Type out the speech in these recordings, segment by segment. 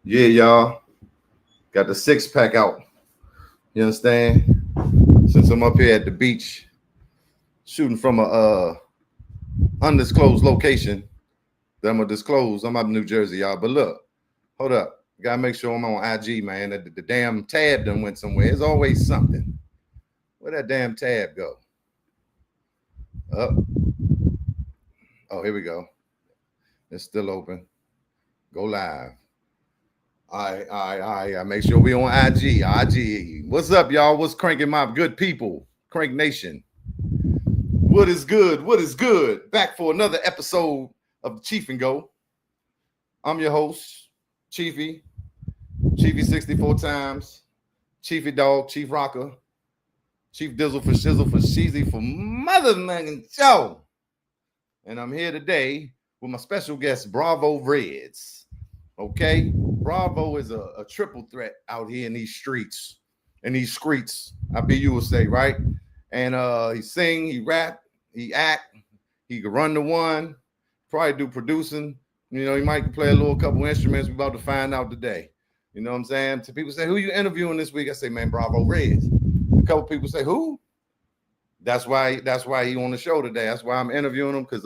Yeah, y'all. Got the six pack out. You understand? Since I'm up here at the beach shooting from a undisclosed location that I'm gonna disclose. I'm up in New Jersey, y'all. But look, hold up. Gotta make sure I'm on IG, man. The damn tab done went somewhere. There's always something. Where that damn tab go? Up. Oh, here we go. It's still open. Go live. I make sure we on IG. IG. What's up, y'all? What's cranking my good people? Crank Nation. What is good? What is good? Back for another episode of Cheef and Go. I'm your host, Cheefy. Cheefy 64 times. Cheefy Dog, Chief Rocker. Chief Dizzle for Shizzle for Sheezy for Motherfucking Joe. And I'm here today with my special guest, Bravo Reds. Okay? Bravo is a triple threat out here in these streets. In these streets, I bet you will say, right? And he sing, he rap, he act, he can run the one, probably do producing. You know, he might play a little couple instruments. We're about to find out today. You know what I'm saying? So people say, who you interviewing this week? I say, man, Bravo Reds. A couple people say, who? That's why he on the show today. That's why I'm interviewing him, because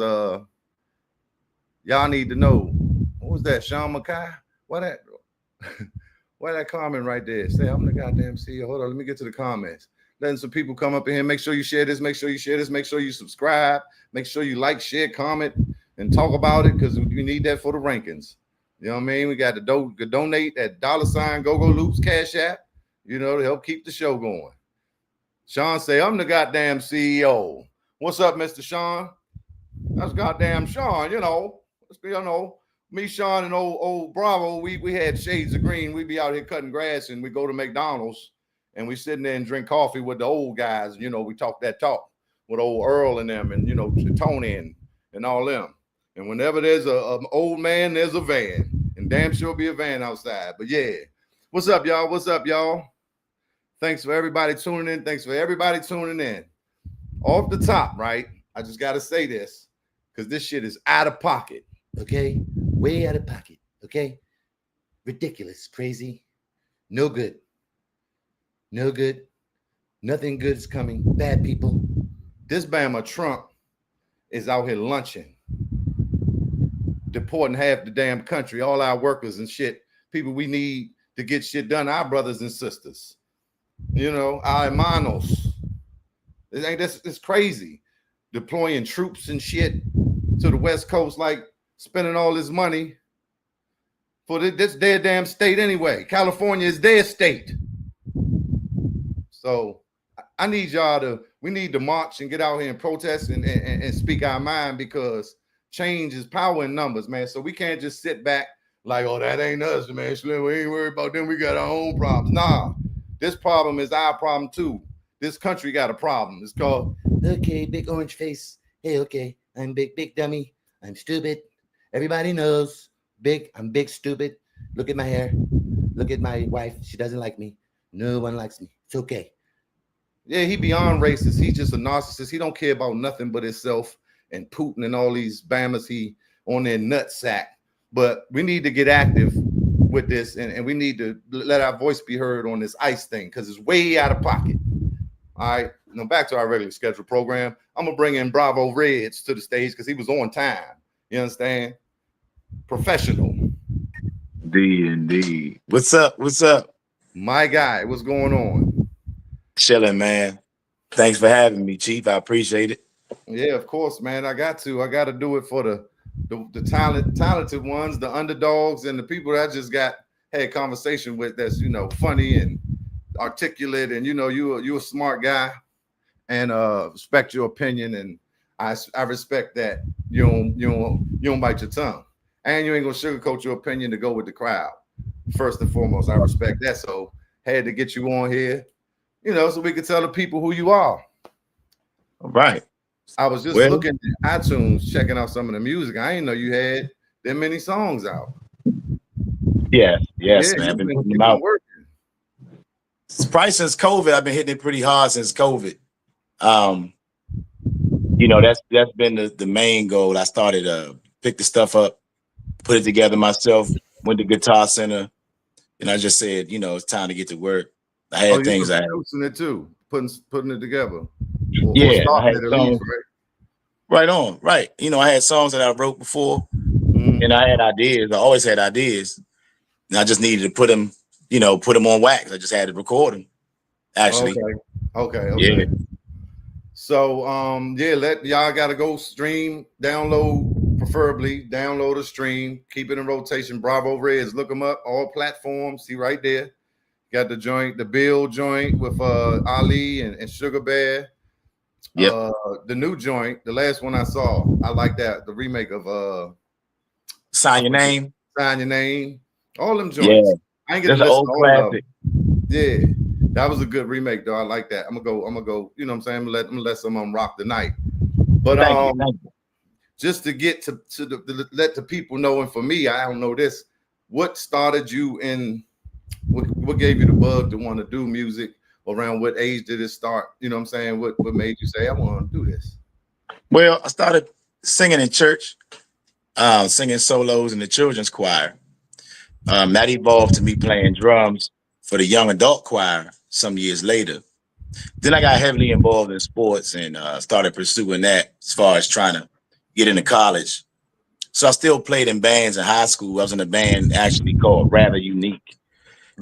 y'all need to know. What was that, Sean McKay? Why that comment right there? Say, I'm the goddamn CEO. Hold on, let me get to the comments. Letting some people come up in here. Make sure you share this. Make sure you share this. Make sure you subscribe. Make sure you like, share, comment, and talk about it, because we need that for the rankings. You know what I mean? We got to donate at $ Go Loops Cash App, you know, to help keep the show going. Sean say, I'm the goddamn CEO. What's up, Mr. Sean? That's goddamn Sean, you know. Me, Sean, and old Bravo, we had shades of green. We be out here cutting grass, and we go to McDonald's, and we sitting there and drink coffee with the old guys. You know, we talk that talk with old Earl and them, and, you know, Tony and all them. And whenever there's an old man, there's a van. And damn sure be a van outside. But yeah. What's up, y'all? What's up, y'all? Thanks for everybody tuning in. Thanks for everybody tuning in. Off the top, right? I just got to say this, because this shit is out of pocket. Okay? Way out of pocket. Okay? Ridiculous. Crazy. No good. No good. Nothing good is coming. Bad people. This Bama Trump is out here lunching, deporting half the damn country, all our workers and shit, people we need to get shit done, our brothers and sisters, you know, our hermanos. It's crazy. Deploying troops and shit to the West Coast, like spending all this money for this their damn state anyway. California is their state. So I need we need to march and get out here and protest and speak our mind, because change is power in numbers, man. So we can't just sit back like, oh, that ain't us, man. We ain't worried about them. We got our own problems. Nah, this problem is our problem too. This country got a problem. It's called, okay, big orange face. Hey, okay, I'm big dummy. I'm stupid. Everybody knows. I'm big stupid. Look at my hair. Look at my wife. She doesn't like me. No one likes me. It's okay. Yeah, he beyond racist. He's just a narcissist. He don't care about nothing but himself and Putin and all these Bamas he on their nutsack. But we need to get active with this, and we need to let our voice be heard on this ICE thing, because it's way out of pocket. All right, now back to our regular scheduled program. I'm gonna bring in Bravo Reds to the stage because he was on time. You understand? Professional. Indeed. What's up? What's up? My guy, what's going on? Chilling, man. Thanks for having me, Chief. I appreciate it. Yeah, of course, man. I got to do it for the talented ones, the underdogs, and the people that I just had conversation with that's, you know, funny and articulate, and, you know, you a smart guy, and respect your opinion, and I respect that you don't bite your tongue, and you ain't gonna sugarcoat your opinion to go with the crowd. First and foremost, I respect that. So had to get you on here, you know, so we could tell the people who you are. All right. I was just looking at iTunes, checking out some of the music. I didn't know you had that many songs out. Yes, man. You've been working. Probably since COVID, I've been hitting it pretty hard since COVID. You know, that's been the main goal. I started pick the stuff up, put it together myself, went to Guitar Center, And I just said, it's time to get to work. I Oh, had you things were I producing it too, putting it together, or yeah, I starting had it at least, songs right? right on, right. I had songs that I wrote before, and I had ideas. I always had ideas, and I just needed to put them on wax. I just had to record them. Actually, Okay. yeah, So yeah, let y'all gotta go stream, download, preferably download a stream, keep it in rotation. Bravo Reds, look them up, all platforms. See right there. Got the joint, the Bill joint with Ali and Sugar Bear. yep. The new joint, the last one I saw, I like that. The remake of I Sign your forget, name. Sign Your Name. All them Yeah, joints. I ain't get to that's an listen old to all of them. classic. Yeah, that was a good remake though. I like that. I'm gonna go. You know what I'm saying? I'm gonna let some of them rock the night. But Thank you. just to get to let the people know, and for me, I don't know this. What started you in? What gave you the bug to want to do music? Around what age did it start? You know what I'm saying? What made you say I want to do this? Well, I started singing in church, singing solos in the children's choir. That evolved to me playing drums for the young adult choir some years later. Then I got heavily involved in sports and started pursuing that as far as trying to get into college. So I still played in bands in high school. I was in a band actually called Rather Unique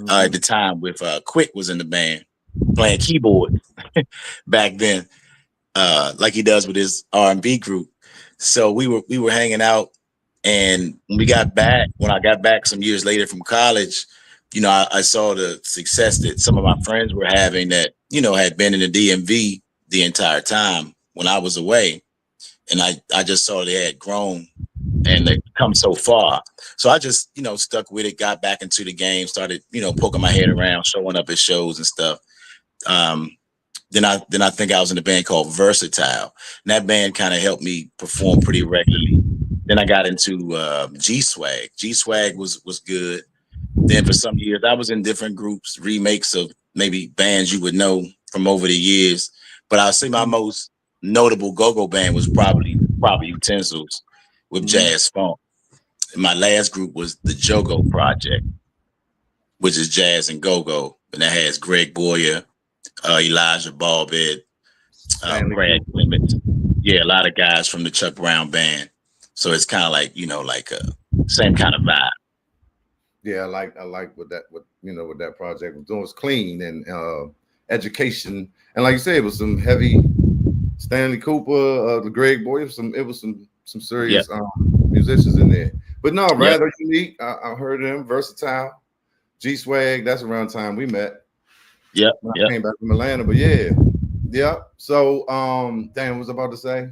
at the time with Quick was in the band playing keyboard back then, like he does with his R&B group. So we were hanging out, and when I got back some years later from college, I saw the success that some of my friends were having that had been in the DMV the entire time when I was away, and I just saw they had grown and they come so far. So I just stuck with it, got back into the game, started poking my head around, showing up at shows and stuff. Um, then I think I was in a band called Versatile. And that band kind of helped me perform pretty regularly. Then I got into G Swag. G Swag was good. Then for some years I was in different groups, remakes of maybe bands you would know from over the years. But I'll say my most notable go-go band was probably Utensils with Jazz Funk. And my last group was the Jogo Project, which is jazz and go-go. And that has Greg Boyer, Elijah Ballbed, Brad Clements. Yeah, a lot of guys from the Chuck Brown band. So it's kind of like, like a same kind of vibe. Yeah, I like what that project was doing. It was clean and education, and like you said, it was some heavy Stanley Cooper, the Greg Boy. It was some Yep. serious musicians in there. But no, Yep. Rather Unique. I heard them. Versatile, G Swag. That's around the time we met. Yep. When I Yep. came back from Atlanta. But yeah. So Dan was about to say.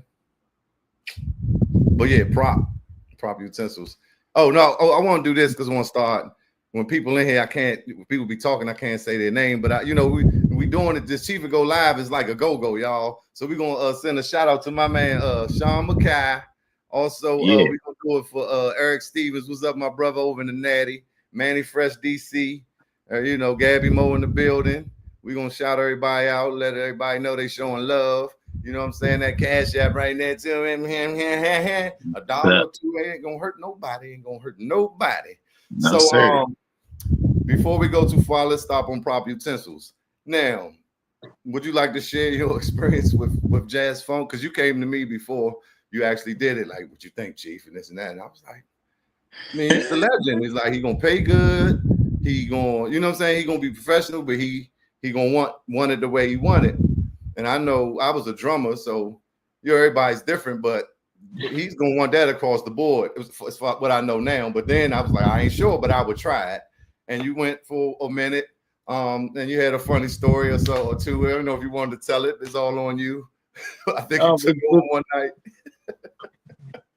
But yeah, prop utensils. Oh no, I want to do this because I want to start. When people in here, people be talking, I can't say their name, but we doing it. This Cheef and Go Live is like a go-go, y'all. So we're gonna send a shout out to my man Sean McKay. Also, Yeah. we're gonna do it for Eric Stevens. What's up, my brother over in the Natty, Manny Fresh DC, Gabby Mo in the building. We're gonna shout everybody out, let everybody know they showing love. You know what I'm saying? That cash app right there too. $1 or two ain't gonna hurt nobody. No, So sir. before we go too far, let's stop on prop utensils. Now, would you like to share your experience with jazz funk? Because you came to me before you actually did it. Like, what you think, Chief, and this and that. And I was like, man, he's the legend. He's like, he gonna pay good. He gonna, you know what I'm saying? He gonna be professional, but he gonna want it the way he want it. And I know I was a drummer, so everybody's different, but he's gonna want that across the board. It's what I know now. But then I was like, I ain't sure, but I would try it. And you went for a minute, and you had a funny story or so or two. I don't know if you wanted to tell it. It's all on you. I think you took it on one night.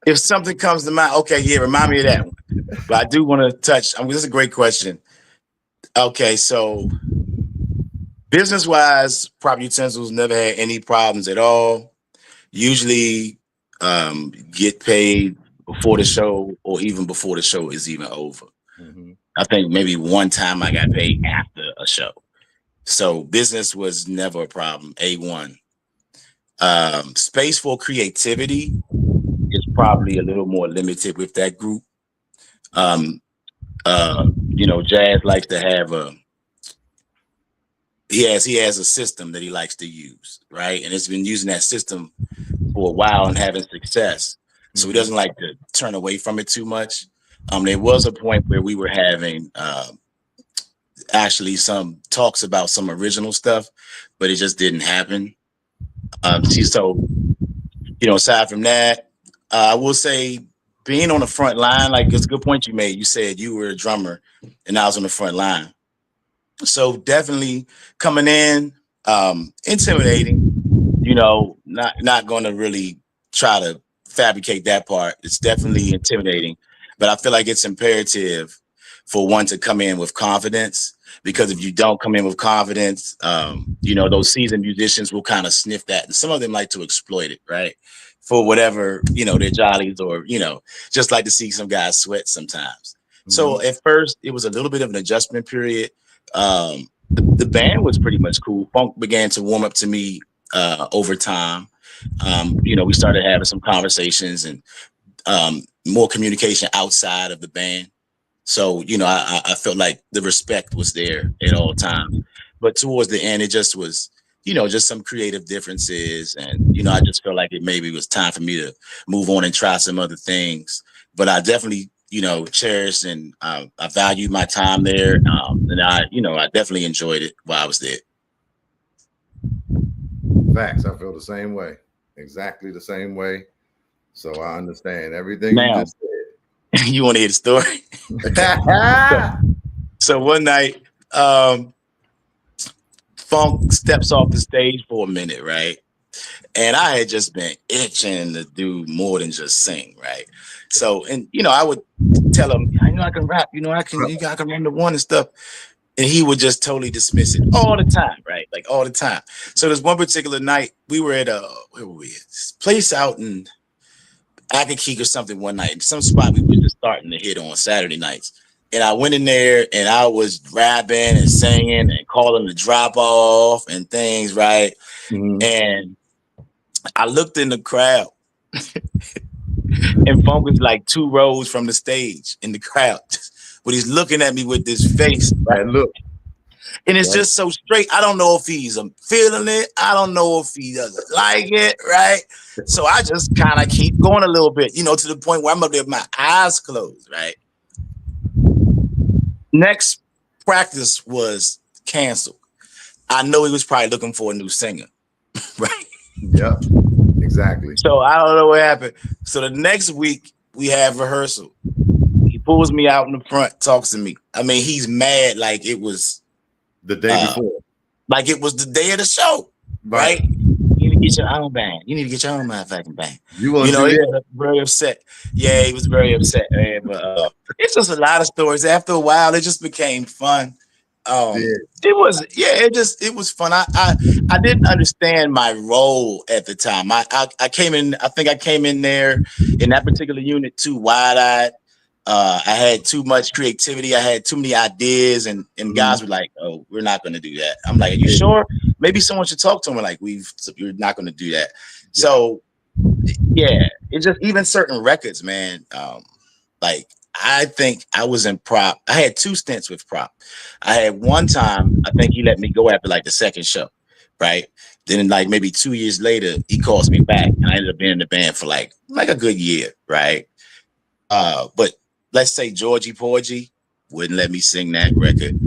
If something comes to mind, okay, yeah, remind me of that one. But I do want to touch. This is a great question. Okay, so business-wise, prop utensils never had any problems at all. Usually get paid before the show or even before the show is even over. I think maybe one time I got paid after a show. So business was never a problem. A1. Space for creativity is probably a little more limited with that group. Jazz likes to have he has a system that he likes to use, right? And it's been using that system for a while and having success. So he doesn't like to turn away from it too much. There was a point where we were having actually some talks about some original stuff, but it just didn't happen. Aside from that, I will say being on the front line, like it's a good point you made. You said you were a drummer and I was on the front line. So definitely coming in, intimidating, not going to really try to fabricate that part. It's definitely intimidating, but I feel like it's imperative for one to come in with confidence, because if you don't come in with confidence, those seasoned musicians will kind of sniff that. And some of them like to exploit it, right? For whatever, their jollies, or, just like to see some guys sweat sometimes. So at first it was a little bit of an adjustment period. The band was pretty much cool. Funk began to warm up to me over time. We started having some conversations and more communication outside of the band. So, I felt like the respect was there at all times. But towards the end, it just was, just some creative differences. And, I just felt like it maybe was time for me to move on and try some other things. But I definitely, cherished and I valued my time there. And I definitely enjoyed it while I was there. Facts. I feel the same way. Exactly the same way. So I understand everything you Now, just said. you want to hear the story? So one night, Funk steps off the stage for a minute, right? And I had just been itching to do more than just sing, right? So, and I would tell him, I can rap, I can run the one and stuff. And he would just totally dismiss it all the time, right? Like all the time. So there's one particular night we were at where were we? This place out in Akakeek or something one night, some spot we were just starting to hit on Saturday nights. And I went in there and I was rapping and singing and calling the drop off and things, right? And I looked in the crowd and Funk was like 2 rows from the stage in the crowd. But he's looking at me with this face, right? Look. And it's just so straight. I don't know if he's feeling it. I don't know if he doesn't like it, right? So I just kind of keep going a little bit, to the point where I'm up there with my eyes closed, right? Next practice was canceled. I know he was probably looking for a new singer, right? Yep, exactly. So I don't know what happened. So the next week we have rehearsal. He pulls me out in the front, talks to me. I mean, he's mad like it was the day before. Like it was the day of the show, right? You need to get your own band. You need to get your own motherfucking band. He was very upset. Yeah, he was very upset, man. But it's just a lot of stories. After a while, it just became fun. It was fun. I didn't understand my role at the time. I came in. I think I came in there in that particular unit too wide-eyed. I had too much creativity. I had too many ideas, and guys were like, "Oh, we're not going to do that." I'm like, "Are you sure? Maybe someone should talk to him." Like, you're not going to do that. Yeah. So, yeah, it's just even certain records, man. Like I think I was in prop. I had 2 stints with prop. I had one time, I think he let me go after like the second show, right? Then like maybe 2 years later, he calls me back, and I ended up being in the band for like a good year, right? But let's say Georgie Porgy wouldn't let me sing that record.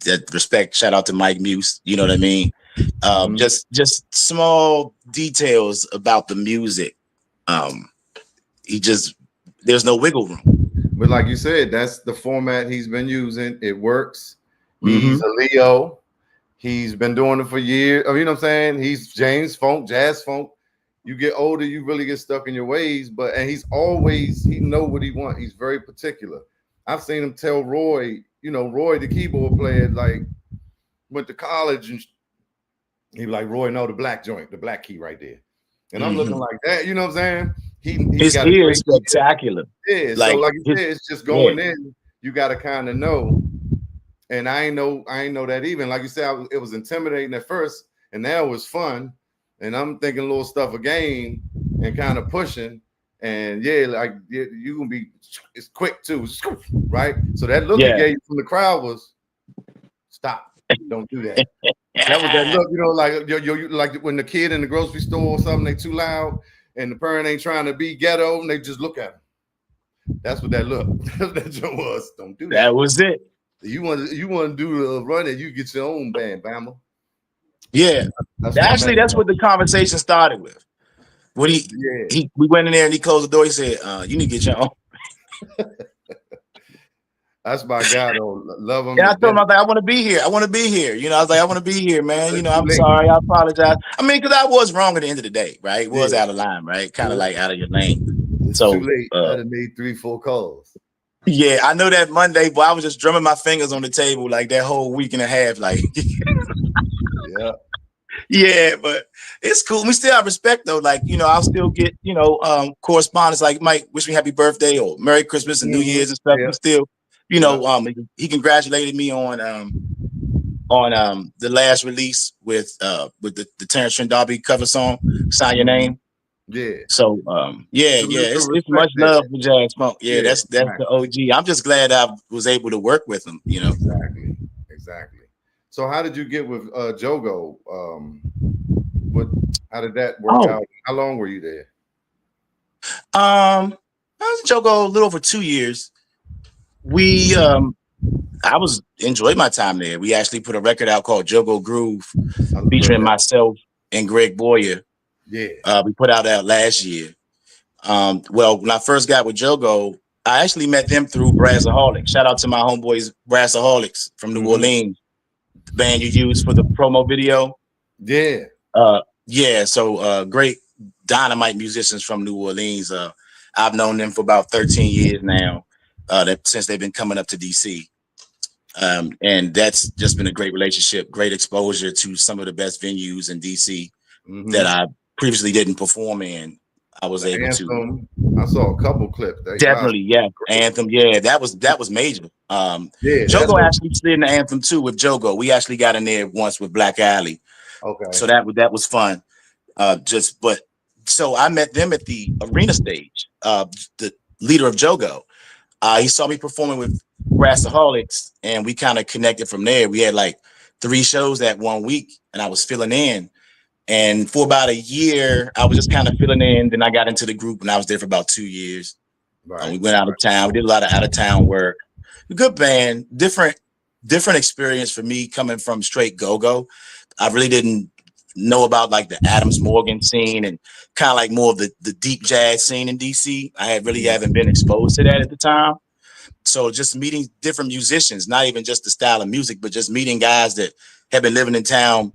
That respect, shout out to Mike Muse, you know what I mean? Just small details about the music. There's no wiggle room. But like you said, that's the format he's been using. It works. He's a Leo. He's been doing it for years. You know what I'm saying? He's James Funk, Jazz Funk. You get older, you really get stuck in your ways. And he know what he wants. He's very particular. I've seen him tell Roy, Roy, the keyboard player, like went to college, and he was like, "Roy, no, the black joint, the black key right there." And I'm looking like that, you know what I'm saying? His ear is spectacular. Yeah, so like you said, it's just going in. You got to kind of know. And I ain't know that even. Like you said, it was intimidating at first, and now it was fun. And I'm thinking little stuff again and kind of pushing. And yeah, like you gonna be, it's quick too, right? So that look he Yeah. gave you from the crowd was stop, don't do that. That was that look, you know, like like when the kid in the grocery store or something, they too loud, and the parent ain't trying to be ghetto, and they just look at him. That's what that look. That joke was. Don't do That that. was it. You want to do the run it. You get your own band, Bama. Yeah. That's what I Actually, meant. that's what the conversation started with. When Yeah, we went in there and he closed the door. He said, "You need to get your own." that's my guy though. Love him And to I told him, I death. was like, "I want to be here. I want to be here." You know, I was like, "I want to be here, man. You It's know, too I'm late. sorry. I apologize. I mean, because I was wrong at the end of the day, right? It was Yeah, out of line, right? Kind of yeah. like out of your lane. It's too So, late. I'd have made 3-4 calls. yeah, I know that Monday, but I was just drumming my fingers on the table like that whole week and a half. Like, Yeah. yeah, but it's cool. We still have respect though. Like, you know, I'll still get, correspondence like Mike wish me happy birthday or Merry Christmas and New Mm-hmm. Year's and stuff. Yeah. We still, Yeah. he congratulated me on the last release with the Terrence Trent D'Arby cover song, Sign Your Mm-hmm. Name. Yeah. So It's a mutual it's respect much there. love for Jazz Funk. Yeah, Yeah. that's the OG. I'm just glad I was able to work with him, Exactly. Exactly. So how did you get with Jogo? What? How did that work Oh, out? How long were you there? I was in Jogo a little over 2 years. We I was enjoyed my time there. We actually put a record out called Jogo Groove I heard featuring that. myself and Greg Boyer. Yeah. We put out that last year. Well, when I first got with Jogo, I actually met them through Brassaholics. Shout out to my homeboys Brassaholics from New Mm-hmm. Orleans, the band you used for the promo video. Yeah. Yeah, so great dynamite musicians from New Orleans. I've known them for about 13 years now, since they've been coming up to DC. And that's just been a great relationship, great exposure to some of the best venues in DC that Mm-hmm. I previously didn't perform in. I was The able to anthem. I saw a couple clips. They wow. definitely, yeah, Great. Anthem, yeah, that was major. Yeah, that's Jogo what. actually slid in the Anthem too with Jogo. We actually got in there once with Black Alley, Okay. so that was fun. But so I met them at the arena stage. The leader of Jogo, he saw me performing with Brassaholics, and we kind of connected from there. We had like 3 shows that one week, and I was filling in. And for about a year, I was just kind of filling in. Then I got into the group, and I was there for about 2 years. Right. We went out of town. We did a lot of out of town work. Good band, different experience for me coming from straight go-go. I really didn't know about like the Adams Morgan scene and kind of like more of the deep jazz scene in DC. I had really haven't been exposed to that at the time. So just meeting different musicians, not even just the style of music, but just meeting guys that have been living in town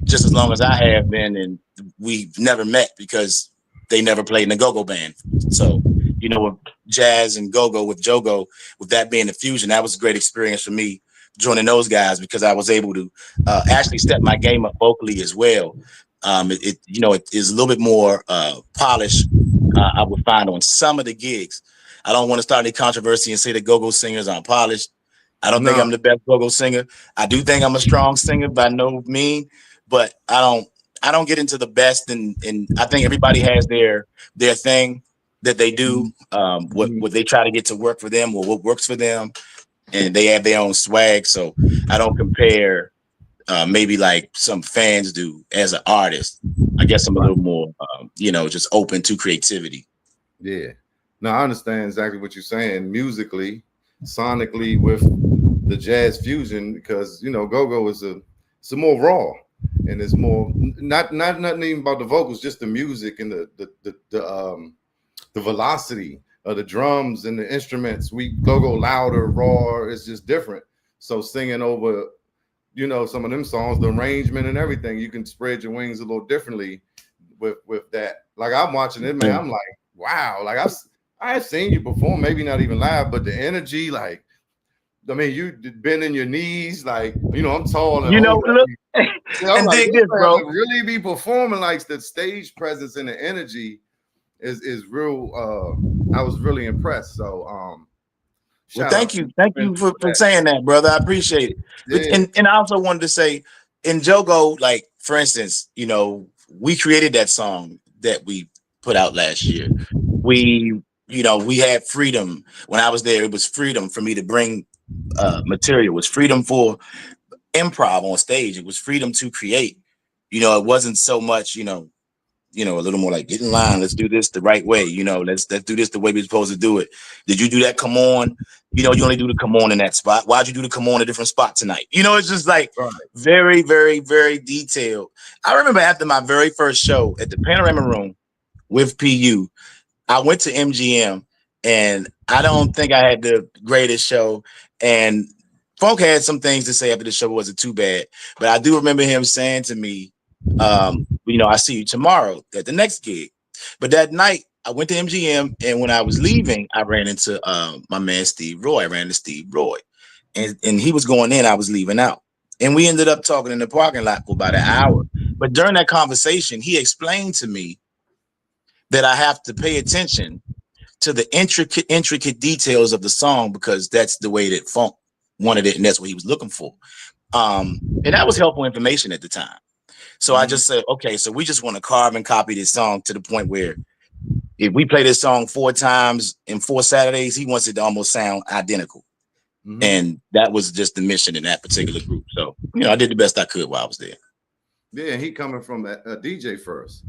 just as long as I have been, and we've never met because they never played in a go-go band. So, with jazz and go-go with Jogo, with that being the fusion, that was a great experience for me joining those guys because I was able to actually step my game up vocally as well. It is a little bit more polished. I would find on some of the gigs. I don't want to start any controversy and say that go-go singers aren't polished. I don't think No. I'm the best go-go singer. I do think I'm a strong singer by no means, but I don't get into the best, and I think everybody has their thing that they do, what they try to get to work for them or what works for them, and they have their own swag. So I don't compare maybe like some fans do as an artist. I guess I'm a Right. little more just open to creativity. Yeah. No, I understand exactly what you're saying musically, sonically with the jazz fusion because go-go is it's a more raw and it's more not nothing even about the vocals, just the music and the velocity of the drums and the instruments. We go louder, raw, it's just different. So singing over, some of them songs, the arrangement and everything, you can spread your wings a little differently with that. Like I'm watching it, man. I'm like, wow. Like I've seen you perform, maybe not even live, but the energy, like, I mean, you bending your knees, like, I'm tall and older. Look I'm and like, dig this this, man bro. would really be performing, like the stage presence and the energy is real. I was really impressed. So Well, shout out thank to you. you Thank for you for that. saying that, brother. I appreciate it. Yeah. And I also wanted to say in Jogo, like, for instance, we created that song that we put out last year. we, we had freedom. When I was there, it was freedom for me to bring material. It was freedom for improv on stage. It was freedom to create. It wasn't so much, a little more like get in line. Let's do this the right way. Let's do this the way we're supposed to do it. Did you do that? Come on. You only do the come on in that spot. Why'd you do the come on a different spot tonight? It's just like very, very, very detailed. I remember after my very first show at the Panorama Room with PU, I went to MGM, and I don't think I had the greatest show. And Funk had some things to say after the show wasn't too bad, but I do remember him saying to me, I see you tomorrow at the next gig. But that night I went to MGM, and when I was leaving, I ran into my man Steve Roy. I ran into Steve Roy, and he was going in, I was leaving out. And we ended up talking in the parking lot for about an hour. But during that conversation, he explained to me that I have to pay attention to the intricate details of the song, because that's the way that Funk wanted it, and that's what he was looking for. And that was helpful information at the time. So I just said, okay, so we just want to carbon copy this song to the point where if we play this song 4 times in 4 Saturdays, he wants it to almost sound identical. And that was just the mission in that particular group. So, I did the best I could while I was there. Yeah, he coming from a DJ first.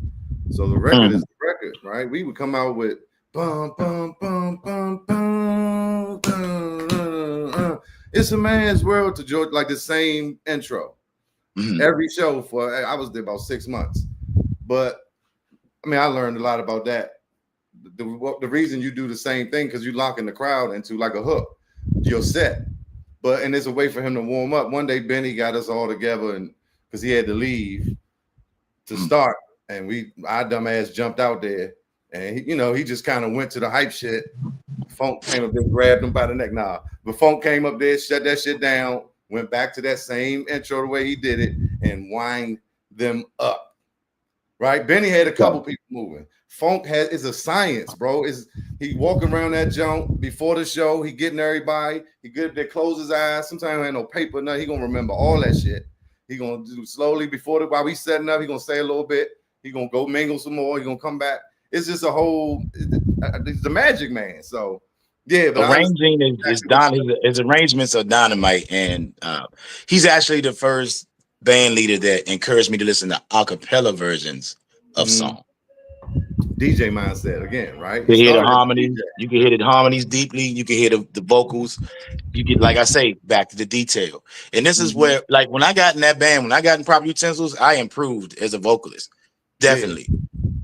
So the record is the record, right? We would come out with bum, bum, bum, bum, bum, bum, It's a Man's World to George, like the same intro. Every show I was there about 6 months. But I mean, I learned a lot about that. The reason you do the same thing, because you locking the crowd into like a hook, your set. And there's a way for him to warm up. One day Benny got us all together, and because he had to leave to start, and our dumbass jumped out there, and he just kind of went to the hype shit. Funk came up there, grabbed him by the neck. But Funk came up there, shut that shit down, went back to that same intro the way he did it, and wind them up. Right? Benny had a couple people moving. Funk is a science, bro. He walking around that junk before the show. He getting everybody. He good there, close his eyes. Sometimes ain't no paper, nothing. He gonna remember all that shit. He gonna do slowly while we setting up. He gonna say a little bit. He gonna go mingle some more. He gonna come back. It's just a whole. It's the magic man. So yeah, but arranging his arrangements are dynamite, and he's actually the first band leader that encouraged me to listen to a cappella versions of songs. DJ mindset again, right? You hear the harmonies. You can hear the harmonies deeply. You can hear the vocals. You get, like I say, back to the detail. And this is where, like, when I got in that band, when I got in Proper Utensils, I improved as a vocalist. Definitely. Yeah.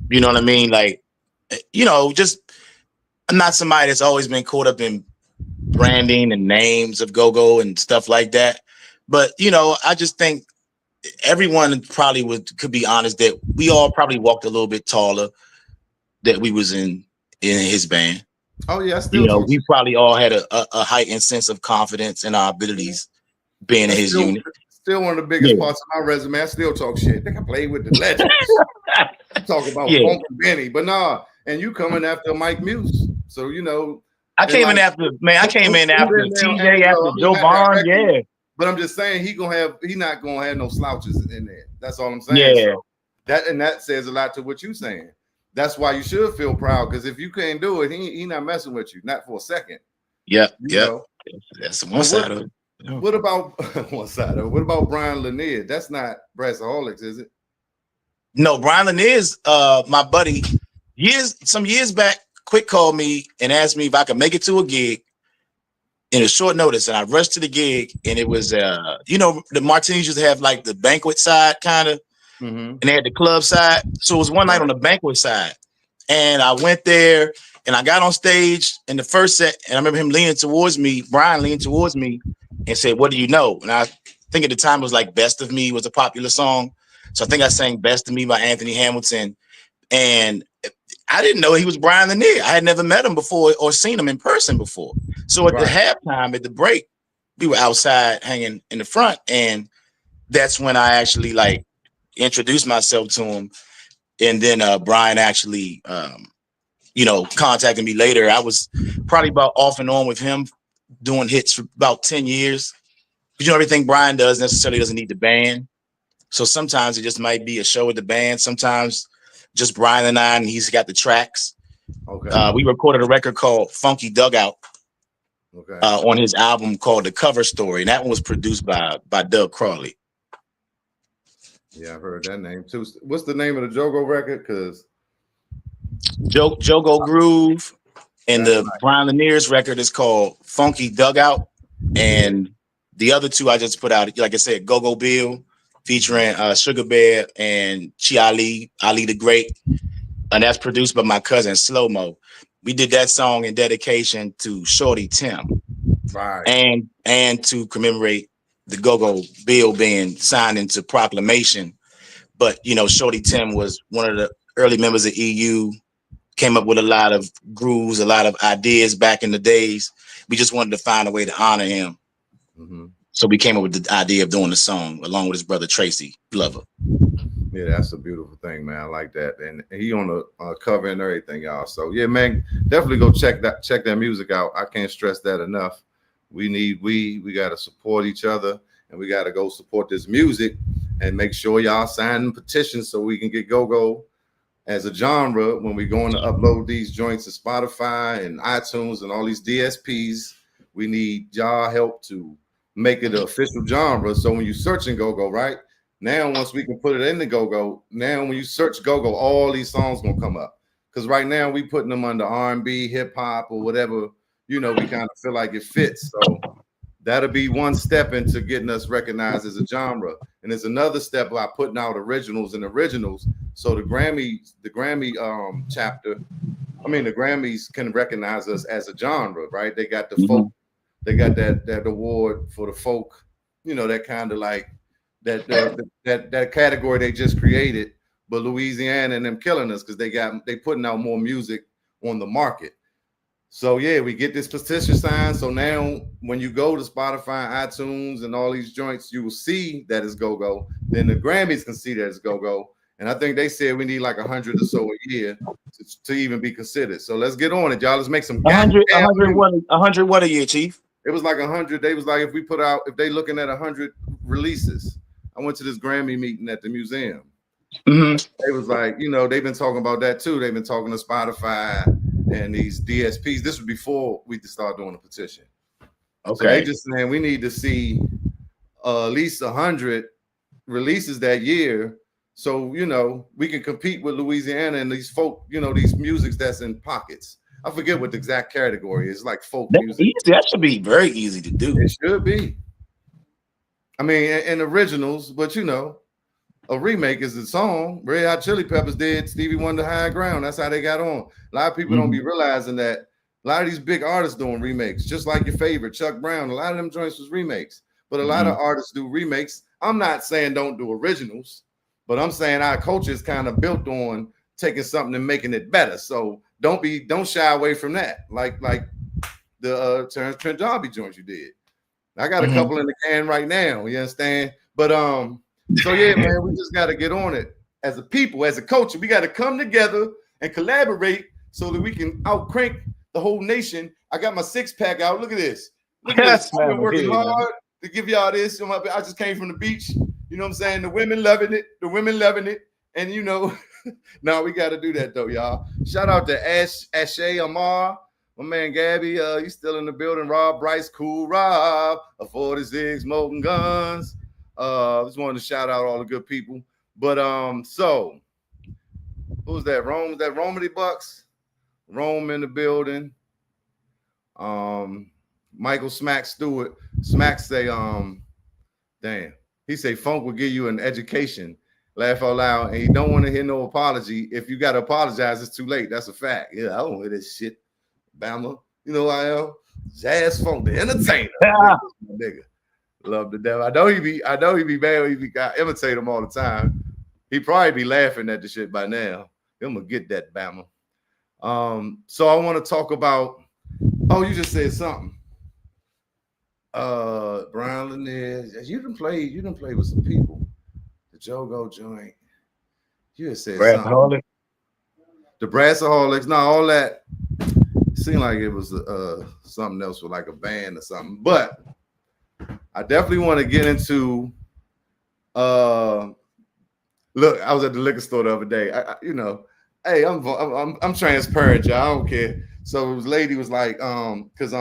You know what I mean? Like, just I'm not somebody that's always been caught up in branding and names of go-go and stuff like that. But, I just think everyone probably could be honest that we all probably walked a little bit taller that we was in his band. Oh yeah, still we probably all had a heightened sense of confidence in our abilities being in his unit. Still one of the biggest parts of my resume. I still talk shit. I think I played with the legends. Talk about Funk and Benny, but and you coming after Mike Muse, so I came in after TJ, after Joe Bond, yeah. But I'm just saying he's not gonna have no slouches in there. That's all I'm saying. Yeah. So that says a lot to what you're saying. That's why you should feel proud, because if you can't do it, he not messing with you, not for a second. Yeah. That's one side of it. What about one side of it? What about Brian Lanier? That's not Brassaholics, is it? No, Brian Lanier is my buddy. Some years back, Quick called me and asked me if I could make it to a gig in a short notice, and I rushed to the gig, and it was the Martinis used to have like the banquet side kind of. And they had the club side. So it was one night on the banquet side. And I went there and I got on stage in the first set. And I remember him Brian leaned towards me and said, "What do you know?" And I think at the time it was like Best of Me was a popular song. So I think I sang Best of Me by Anthony Hamilton. And I didn't know he was Brian Lanier. I had never met him before or seen him in person before. So at the halftime, at the break, we were outside hanging in the front. And that's when I actually introduced myself to him, and then Brian actually contacted me later. I was probably about off and on with him doing hits for about 10 years. But everything Brian does necessarily doesn't need the band. So sometimes it just might be a show with the band, sometimes just Brian and I, and he's got the tracks. Okay. We recorded a record called Funky Dugout Okay. on his album called The Cover Story, and that one was produced by Doug Crawley. Yeah, I've heard that name too. What's the name of the Jogo record? Because Jogo Groove, and that's the Brian Lanier's record is called Funky Dugout, and the other two I just put out, like I said, Go Go Bill featuring Sugar Bear and Ali the Great, and that's produced by my cousin Slow Mo. We did that song in dedication to Shorty Tim, right. and to commemorate the Go Go Bill being signed into proclamation. But you know, Shorty Tim was one of the early members of EU, came up with a lot of grooves, a lot of ideas back in the days. We just wanted to find a way to honor him. Mm-hmm. So we came up with the idea of doing the song along with his brother Tracy Glover. Yeah, that's a beautiful thing, man. I like that, and he on the cover and everything, y'all. So yeah, man, definitely go check that music out. I can't stress that enough. We got to support each other, and we got to go support this music, and make sure y'all sign petitions so we can get go as a genre when we're going to upload these joints to Spotify and iTunes and all these DSPs. We need y'all help to make it an official genre. So when you searching go, right? Now, once we can put it in the go, now when you search go, all these songs gonna come up. Because right now we putting them under R&B, hip hop, or whatever, we kind of feel like it fits. So that'll be one step into getting us recognized as a genre. And there's another step by putting out originals. So the Grammy chapter, the Grammys can recognize us as a genre, right? They got the folk, they got that award for the folk, that kind of like that category they just created. But Louisiana and them killing us because they putting out more music on the market. So yeah, we get this petition signed. So now when you go to Spotify, iTunes, and all these joints, you will see that it's go. Then the Grammys can see that it's go. And I think they said we need like 100 or so a year to even be considered. So let's get on it, y'all. Let's make some 100 what a year, Chief? It was like 100. They was like, if they looking at 100 releases. I went to this Grammy meeting at the museum. Mm-hmm. They was like, they've been talking about that too. They've been talking to Spotify and these DSPs. This was before we start doing a petition. Okay. So they just saying we need to see at least 100 releases that year. So, we can compete with Louisiana and these folk, these musics that's in pockets. I forget what the exact category is, like folk music. That should be very easy to do. It should be. And originals, but a remake is a song. Red Hot Chili Peppers did Stevie Wonder High Ground. That's how they got on. A lot of people don't be realizing that a lot of these big artists doing remakes, just like your favorite Chuck Brown. A lot of them joints was remakes, but a lot of artists do remakes. I'm not saying don't do originals, but I'm saying our culture is kind of built on taking something and making it better. So don't shy away from that. Like the Terrence Trent D'Arby joints you did. I got a couple in the can right now. You understand? But so yeah, man, we just got to get on it as a people, as a culture. We got to come together and collaborate so that we can out crank the whole nation. I got my 6-pack out. Look at this. Look at this. I've been working hard to give y'all this. I just came from the beach. You know what I'm saying? The women loving it. And now we got to do that though, y'all. Shout out to Ashay Amar. My man Gabby, he's still in the building. Rob Bryce, cool Rob, a 46 smoking guns. Just wanted to shout out all the good people. But so who's that? Rome? Is that Romedy Bucks? Rome in the building. Michael Smack Stewart. Smack say, damn. He say funk will give you an education. Laugh out loud. And he don't want to hear no apology. If you gotta apologize, it's too late. That's a fact. Yeah, I don't hear this shit. Bama, I am Jazz Funk, the entertainer. Nigga. Love the devil. I know he be mad. I imitate him all the time. He probably be laughing at the shit by now. I'm gonna get that Bama. So I want to talk about. Oh, you just said something. Brian Lanier, you done played with some people. The Jogo joint. You just said something. The Brassaholics. No, all that. Seemed like it was something else with like a band or something, but I definitely want to get into look, I was at the liquor store the other day. Hey, I'm transparent, y'all. I don't care. So this lady was like, because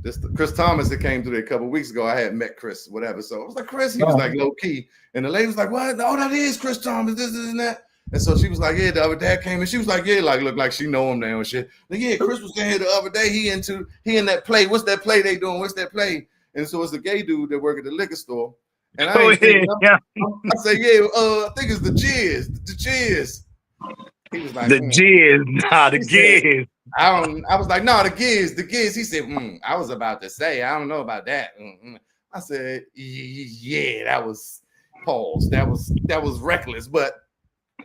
this Chris Thomas that came through there a couple weeks ago. I had met Chris, whatever. So I was like, Chris, he was like low key, and the lady was like, what? Oh, that is Chris Thomas. This and that. And so she was like, yeah, the other dad came and she was like, yeah, like look like she know him now and shit. Like, yeah, Chris was in here the other day. He in that play. What's that play they doing? What's that play? And so it's a gay dude that work at the liquor store. And I Go ain't thinking, ahead. Yeah. I say, yeah, I think it's the Jizz. The Jizz. He was like, The Jizz, nah, the He said, Giz. I was like, no, the Giz. He said, I was about to say, I don't know about that. I said, yeah, that was pause. That was reckless, but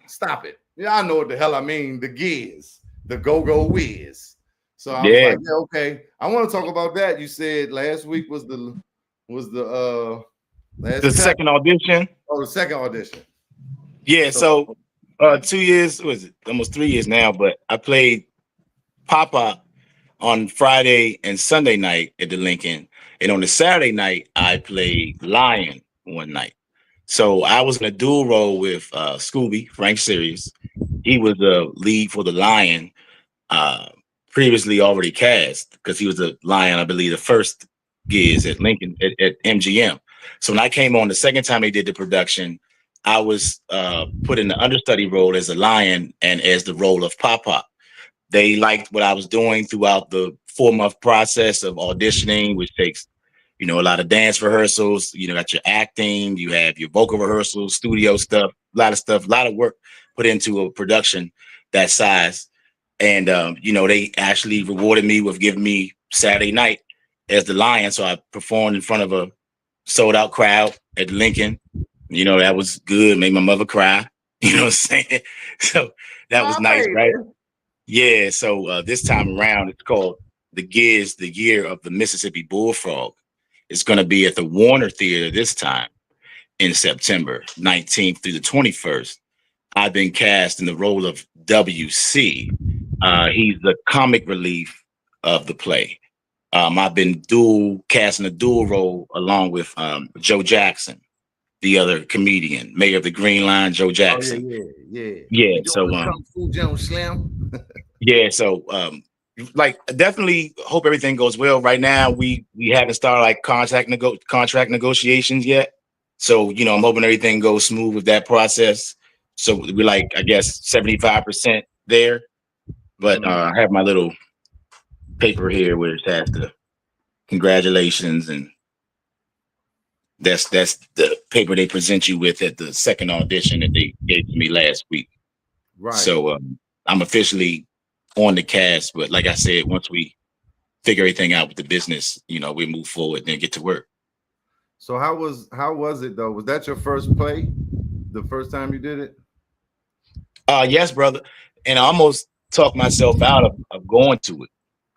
stop it. Yeah, I know what the hell I mean. The Giz, the go-go whiz. So I was like, yeah, okay. I want to talk about that. You said last week was the last the second audition. Oh, the second audition. Yeah, so 2 years, was it almost 3 years now, but I played Papa on Friday and Sunday night at the Lincoln. And on the Saturday night, I played Lion one night. So I was in a dual role with Scooby, Frank Sirius. He was the lead for the Lion, previously already cast because he was the Lion, I believe, the first gigs at Lincoln at MGM. So when I came on the second time they did the production, I was put in the understudy role as a Lion and as the role of Pop. They liked what I was doing throughout the 4-month process of auditioning, which takes, a lot of dance rehearsals. Got your acting, you have your vocal rehearsals, studio stuff, a lot of work put into a production that size. And, they actually rewarded me with giving me Saturday night as the Lion. So I performed in front of a sold out crowd at Lincoln. That was good. Made my mother cry. You know what I'm saying? So that was nice, right? Yeah. So this time around, it's called The Giz, the Year of the Mississippi Bullfrog. It's going to be at the Warner Theater this time in September 19th through the 21st. I've been cast in the role of WC. He's the comic relief of the play. I've been casting a dual role along with Joe Jackson, the other comedian, mayor of the Green Line, Joe Jackson. Oh, yeah. Yeah. So Kung Fu Joe Slim. yeah. So definitely hope everything goes well. Right now, we haven't started like contract negotiations yet. So I'm hoping everything goes smooth with that process. So we're like, I guess 75% there. But I have my little paper here where it has the congratulations, and that's the paper they present you with at the second audition that they gave to me last week. Right. So I'm officially on the cast, but like I said, once we figure everything out with the business, we move forward and get to work. So how was it though? Was that your first play? The first time you did it? Yes, brother. And I almost talked myself out of going to it.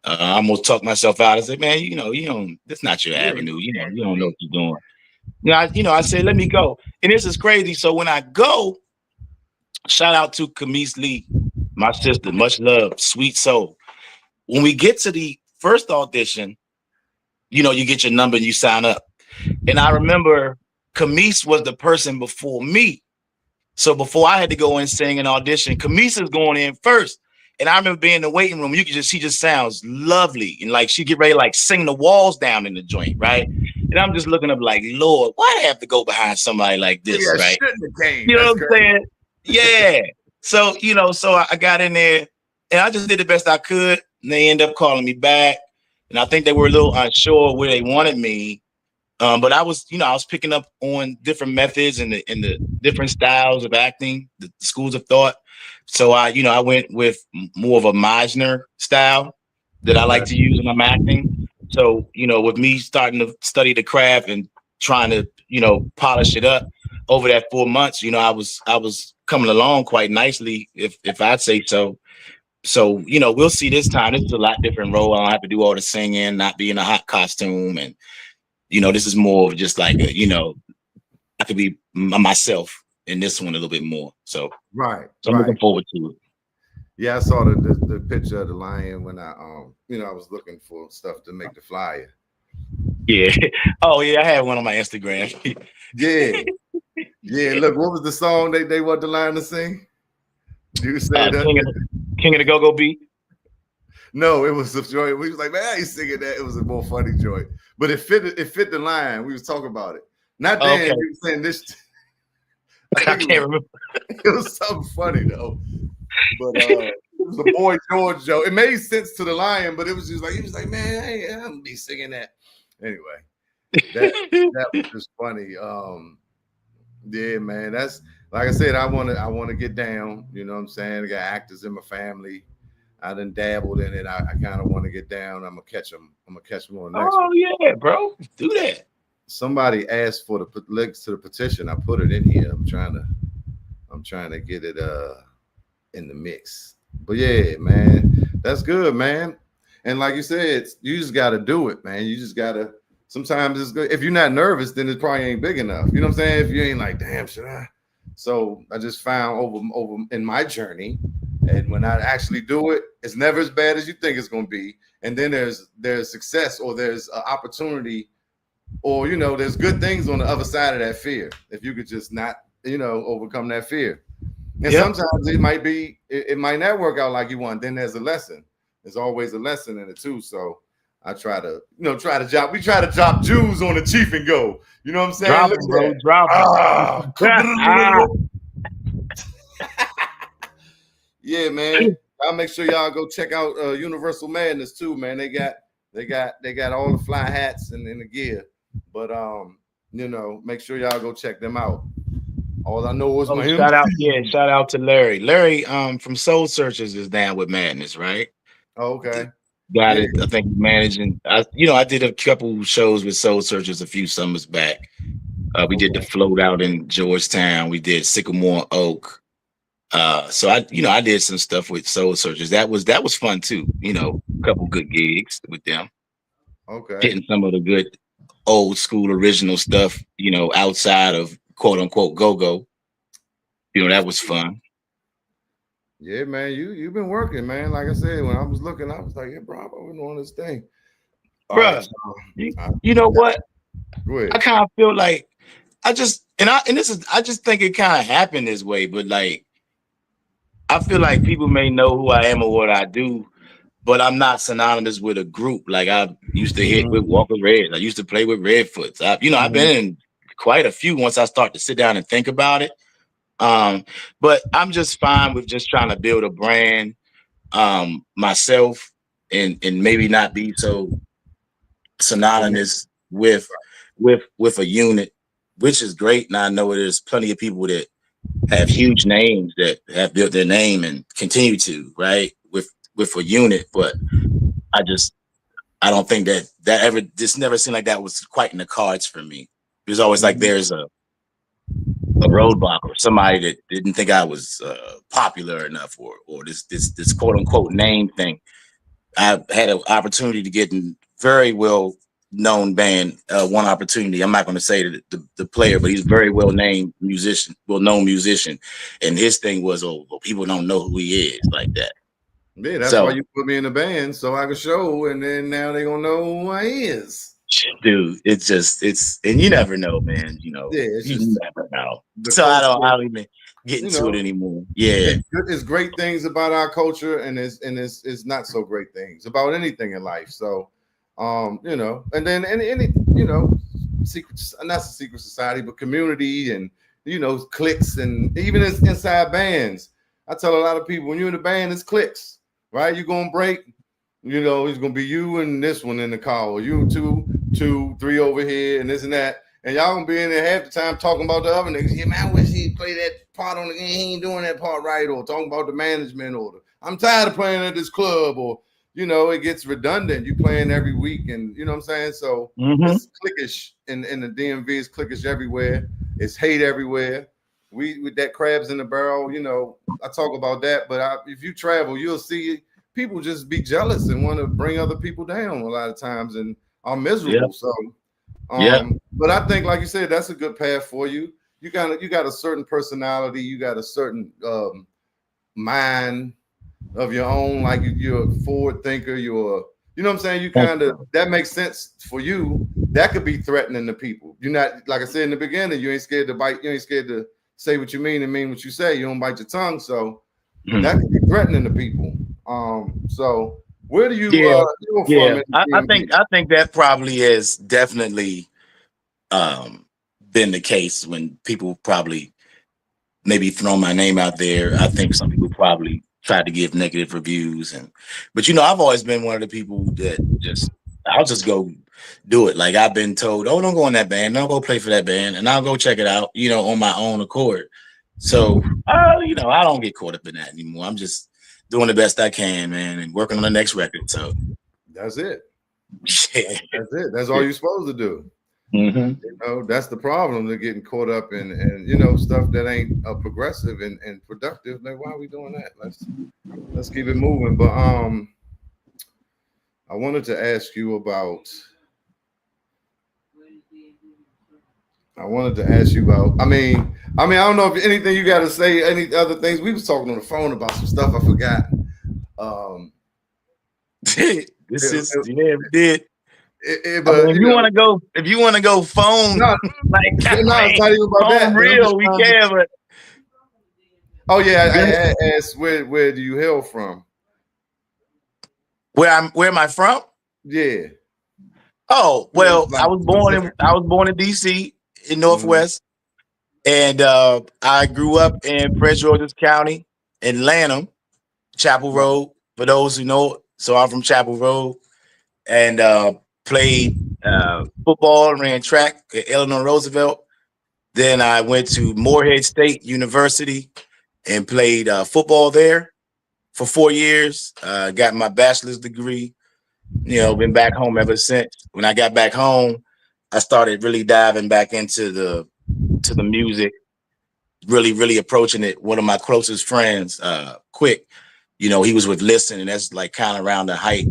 I almost talked myself out. I said, man, you don't, that's not your avenue. You don't know what you're doing. I said, let me go. And this is crazy. So when I go, shout out to Camise Lee, my sister, much love, sweet soul. When we get to the first audition, you get your number and you sign up. And I remember Camise was the person before me. So before I had to go and sing an audition, Camise is going in first. And I remember being in the waiting room. She just sounds lovely. And like she get ready to like sing the walls down in the joint, right? And I'm just looking up like, Lord, why do I have to go behind somebody like this, right? You know what I'm saying? Yeah. So, so I got in there and I just did the best I could. And they ended up calling me back. And I think they were a little unsure where they wanted me. But I was picking up on different methods and the different styles of acting, the schools of thought. So I went with more of a Meisner style that I like to use when I'm acting. So, with me starting to study the craft and trying to, polish it up over that 4 months, I was coming along quite nicely, if I'd say so. So, we'll see this time. This is a lot different role. I don't have to do all the singing, not be in a hot costume, and this is more of just like, I could be myself in this one a little bit more. So, right. So I'm looking forward to it. Yeah, I saw the picture of the lion when I I was looking for stuff to make the flyer. Yeah. Oh yeah, I had one on my Instagram. Yeah. Yeah. Look, what was the song they want the lion to sing? You said that? King of the Go-Go Beat. No, it was a joint. We was like, man, I ain't singing that. It was a more funny joint, but it fit the line. We was talking about it. Not then. Okay. You were saying this. I can't remember. It was something funny though. But it was a Boy George joke. It made sense to the lion, but it was just like he was like, man, I'm gonna be singing that anyway. That was just funny. Yeah, man. That's like I said. I want to get down. You know what I'm saying? I got actors in my family. I done dabbled in it. I kind of want to get down. I'm gonna catch them on the next one. Yeah, bro, do that. Somebody asked for the links to the petition. I put it in here. I'm trying to get it in the mix. But yeah, man, that's good, man. And like you said, you just got to do it, man. You just got to. Sometimes it's good. If you're not nervous, then it probably ain't big enough. You know what I'm saying? If you ain't like, damn, should I? So I just found over in my journey, and when I actually do it, it's never as bad as you think it's going to be. And then there's success, or there's an opportunity, or there's good things on the other side of that fear. If you could just not, overcome that fear. And sometimes it might not work out like you want. Then there's a lesson. There's always a lesson in it too. So I try to drop Jews on the Cheef and Go. You know what I'm saying? Drop it, bro. Drop it. Yeah, man. I'll make sure y'all go check out Universal Madness too, man. They got all the fly hats and the gear. But make sure y'all go check them out. All I know is my shout out to Larry. Larry from Soul Searchers is down with Madness, right? Oh, okay. Got it. I think managing. I did a couple shows with Soul Searchers a few summers back. We did the float out in Georgetown. We did Sycamore Oak. So I did some stuff with Soul Searchers. That was fun too. A couple good gigs with them. Okay. Hitting some of the good old school original stuff. Outside of quote unquote go-go. That was fun. Yeah, man, you've been working, man. Like I said, when I was looking, I was like, yeah, bro, I've been on this thing. Bro, you know what? Go ahead. I kind of feel like I just think it kind of happened this way, but like I feel like people may know who I am or what I do, but I'm not synonymous with a group. Like I used to hit with Walker Red. I used to play with Redfoots. I've been in quite a few once I start to sit down and think about it. But I'm just fine with just trying to build a brand myself and maybe not be so synonymous with a unit, which is great. And I know there's plenty of people that have huge names that have built their name and continue to, right, with a unit. But I don't think that ever, this never seemed like that was quite in the cards for me. It was always like there's a roadblock or somebody that didn't think I was popular enough or this quote unquote name thing. I had an opportunity to get in very well known band. One opportunity. I'm not going to say the player, but he's a very well known musician, and his thing was, people don't know who he is like that. Yeah, that's why you put me in the band so I could show, and then now they gonna know who I is. Dude, and you never know, man. You never know. So I don't even get into it anymore. Yeah, it's great things about our culture, and it's not so great things about anything in life. So, and then any secret, not a secret society, but community, and cliques, and even inside bands. I tell a lot of people, when you're in a band, it's cliques, right? You're gonna break. It's gonna be you and this one in the car, or you two, three over here, and this and that. And y'all gonna be in there half the time talking about the other niggas. Yeah, man, I wish he'd play that part on the game. He ain't doing that part right, or talking about the management, or I'm tired of playing at this club, or it gets redundant. You playing every week, and you know what I'm saying? So it's cliquish in the DMV, it's cliquish everywhere. It's hate everywhere. We with that crabs in the barrel, I talk about that, but if you travel, you'll see people just be jealous and want to bring other people down a lot of times and are miserable. So, but I think, like you said, that's a good path for you. You got a certain personality, you got a certain mind of your own. Like you're a forward thinker. You know what I'm saying? You that makes sense for you. That could be threatening to people. You're not, like I said in the beginning, you ain't scared to bite. You ain't scared to say what you mean and mean what you say. You don't bite your tongue. So that can be threatening to people. So where do you Yeah, you're from yeah. in the I DMV? think that probably has definitely um been the case when people probably maybe thrown my name out there. I think some people probably tried to give negative reviews, and but I've always been one of the people that just I'll just go do it. Like I've been told, oh, don't go in that band, don't go play for that band, and I'll go check it out, on my own accord. So I don't get caught up in that anymore. I'm just doing the best I can, man, and working on the next record. So That's it. yeah. That's it. That's all you're supposed to do. Mm-hmm. That's the problem. They're getting caught up in stuff that ain't progressive and productive. Like, why are we doing that? Let's keep it moving. But I wanted to ask you about. I wanted to ask you about. I don't know if anything you got to say. Any other things? We was talking on the phone about some stuff I forgot. Um, This it, is we did. I but mean, if you want to go phone, no, like I no, it's mean, not even about phone that. But I'm just real, we trying to. can, but Oh yeah, I asked where do you hail from? where am I from? Yeah. Oh, Yeah, well, like specific. I was born in DC in Mhm. Northwest, and I grew up in Prince George's County in Lanham, Chapel Right. Road. For those who know, so I'm from Chapel Road, and played football, ran track at Eleanor Roosevelt. Then I went to Morehead State University and played football there for 4 years. Got my bachelor's degree. Been back home ever since. When I got back home, I started really diving back into the music, really, really approaching it. One of my closest friends, Quick, he was with Listen, and that's like kind of around the height,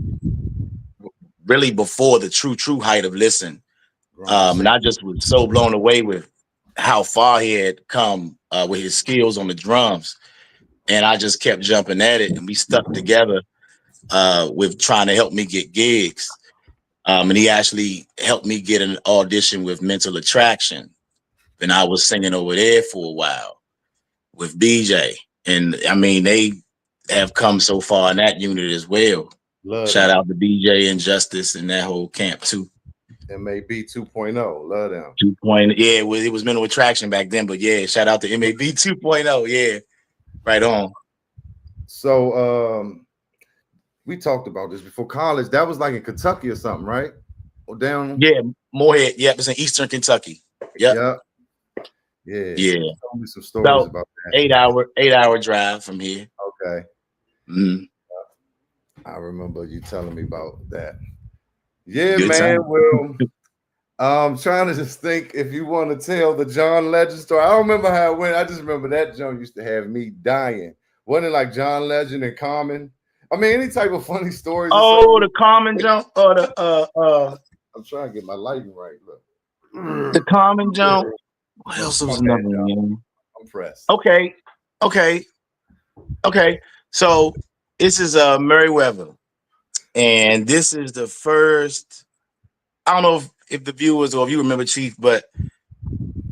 really before the true height of Listen. Right. And I just was so blown away with how far he had come with his skills on the drums. And I just kept jumping at it, and we stuck together with trying to help me get gigs. And he actually helped me get an audition with Mental Attraction. And I was singing over there for a while with BJ. And I mean, they have come so far in that unit as well. Love Shout them. out to BJ and Justice and that whole camp too. MAB 2.0. Love them. 2.0. Yeah, it was Mental Attraction back then, but yeah, shout out to MAB 2.0. Yeah, right on. So we talked about this before college. That was like in Kentucky or something, right? Or down. Yeah, Morehead. Yep, it's in Eastern Kentucky. Yep. Yeah. Yeah. Yeah. Tell me some stories About about that. 8 hour drive from here. Okay. Mm, I remember you telling me about that. Yeah, good man. time. Well, I'm trying to just think if you want to tell the John Legend story. I don't remember how it went. I just remember that John used to have me dying. Wasn't it like John Legend and Common? Any type of funny stories or Oh, something. the common jump or I'm trying to get my lighting right. Look. the common jump. Yeah. What else My was bad, another one? I'm pressed. Okay. Okay. Okay. So this is Meriwether. And this is the first. I don't know if the viewers or if you remember Cheef, but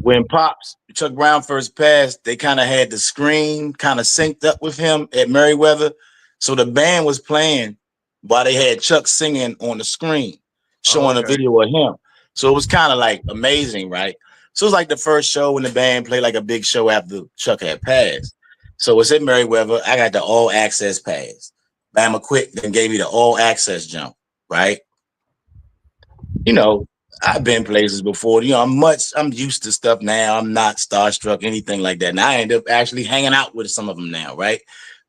when Pops Chuck Brown first passed, they kind of had the screen kind of synced up with him at Meriwether. So the band was playing while they had Chuck singing on the screen, Oh, showing a okay. video of him. So it was kind of like amazing, right? So it was like the first show when the band played like a big show after Chuck had passed. So it's at Meriwether. I got the all access pass. Bama Quick then gave me the all access jump, right? I've been places before. I'm used to stuff now. I'm not starstruck, anything like that. And I end up actually hanging out with some of them now, right?